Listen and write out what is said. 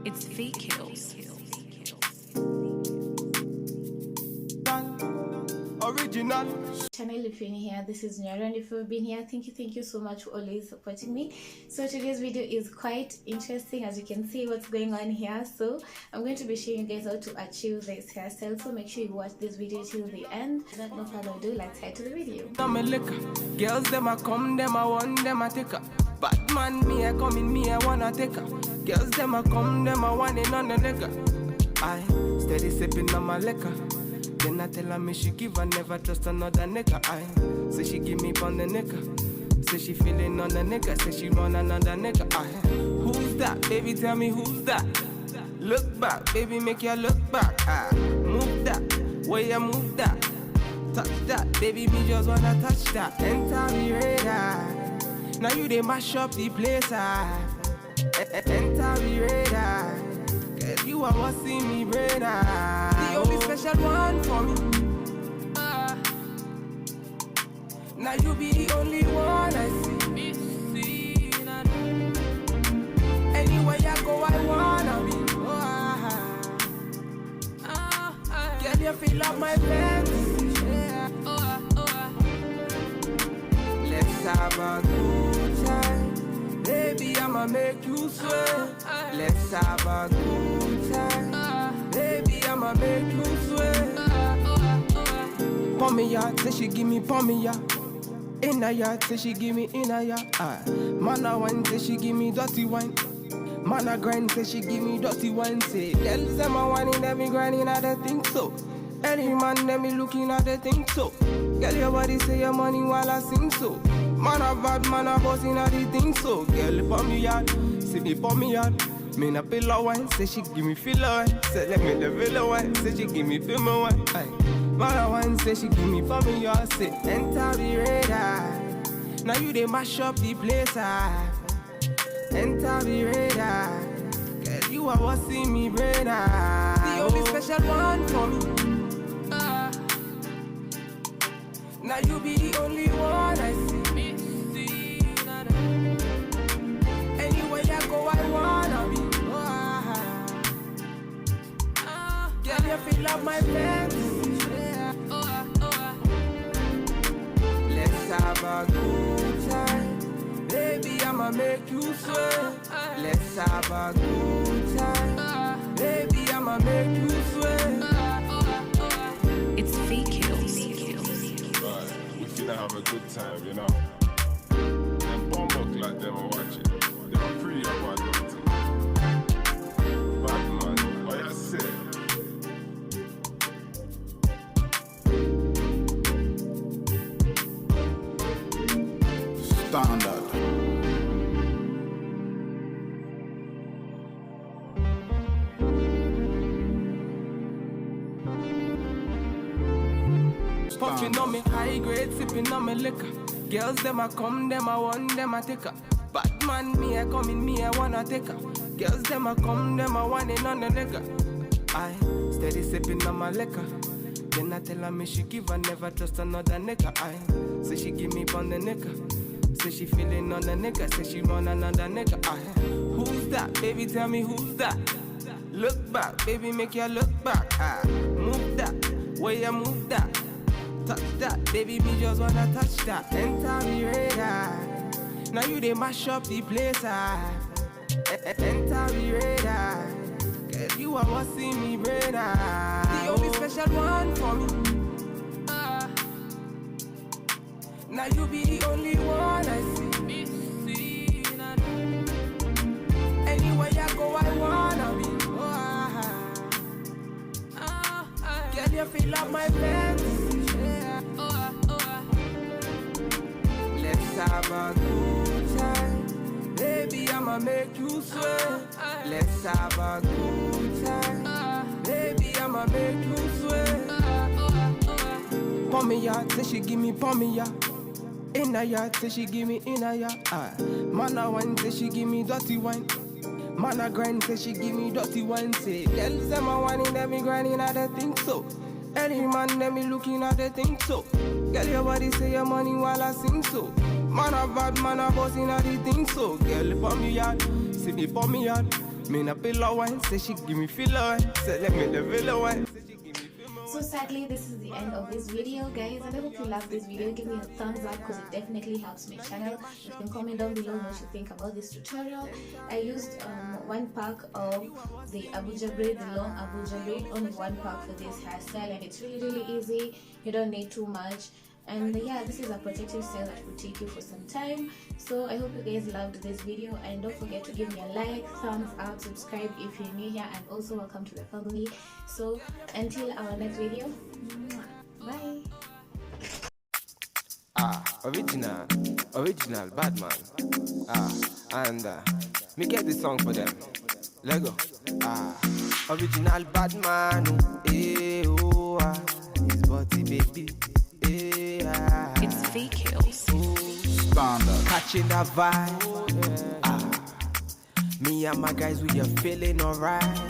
It's fake kills. Original. Channel, if you're new here, this is Nyoero, and if you've been here, thank you so much for always supporting me. So today's video is quite interesting. As you can see what's going on here, so I'm going to be showing you guys how to achieve this hairstyle, so make sure you watch this video till the end. Without no further ado, let's head to the video. I'm a liquor. Girls them a come, them a want, them a take her. Batman me a come in, me a wanna take her. Girls them a come, them a want it on the liquor. I steady sipping on my liquor. Then I tell her me she give her, never trust another nigga. I say she give me on the nigga. Say she feeling on the nigga. Say she want another nigga. I who's that? Baby, tell me who's that? Look back, baby, make you look back. Move that, way you move that. Touch that, baby, me just wanna touch that. Enter me radar. Now you they mash up the place. Enter me radar. Girl, you are what's in me brain. The only special one for me. Now you be the only one I see. Anywhere I go, I wanna be. Girl, you feel like my fantasy. Let's have a good time. Baby, I'ma make you sweat. Let's have a good time. Baby, I'ma make you sweat. Pour me ya, say she give me pour me ya. In a yard, say she give me in a yard. Man a wine, say she give me dirty wine. Man a grind, say she give me dirty wine. Say, girls them a whining, them me grinding, I don't think so. Any man, them me looking at the thing so. Girl, your body say your money while I sing so. Man a bad, man a boss in a the thing so. Girl, pour me yard, see me pour me yard. Me na pillow wine, say she give me filler wine. Say let me the villa wine, say she give me film wine. Man a wine, say she give me for me yard. Say enter the radar. Now you they mash up the place. Enter the radar. Girl, you are what's in me brain. The only special one for me. Now you be the only one I see. Anywhere I go, I wanna be. Girl, you feel like my fantasy. Let's have a good time. Baby, I'ma make you sweat. Let's have a good time. Baby, I'ma make you sweat. It's fake kills. We finna have a good time, you know. Them bomb like them are watching. They are pretty about that. Bad man, what you say? Standard. Puffing on me high grade, sipping on me liquor. Girls them a come, them a want, them a take her. Batman me a come in, me a wanna take her. Girls them a come, them a want it on the nigga. I steady sipping on my liquor. Then I tell her me she give her, never trust another nigga. I say she give me on the nigga. Say she feeling on the nigga. Say she want another nigga. I who's that? Baby, tell me who's that? Look back, baby, make you look back. Move that, way you move that. Touch that, baby, me just wanna touch that. Enter me radar. Now you they mash up the place. Enter me radar. Girl, you are what's in me brain. The only special one for me. Now you be the only one I see. Anywhere I go, I wanna be. Girl, you feel like my fantasy. Let's have a good time. Baby, I'ma make you sweat. Let's have a good time. Baby, I'ma make you sweat. Pour me ya, say she give me pour me ya. In a yard, say she give me in a yard. Man a wine, say she give me dirty wine. Man a grind, say she give me dirty wine. Say, girls them a whining, them me grinding, I don't think so. Any man, them me looking at the thing so. Girl, your body say your money while I sing so. Man a bad, man a boss in a the thing so. Girl, pour me yard, see me pour me yard. Me na pillow one, say she give me filler one. Say let me the villa one. So sadly, this is the end of this video, guys, and I hope you love this video. Give me a thumbs up because it definitely helps my channel. You can comment down below what you think about this tutorial. I used one pack of the Abuja braid, the long Abuja braid, only one pack for this hairstyle, and it's really easy. You don't need too much. And yeah, this is a protective style that will take you for some time. So I hope you guys loved this video, and don't forget to give me a like, thumbs up, subscribe if you're new here, and also welcome to the family. So until our next video, bye. Original bad man. And me get this song for them. Lego. Original bad man. His body baby. It's fake hills. Standard. Catching that vibe. Me and my guys, we are feeling alright.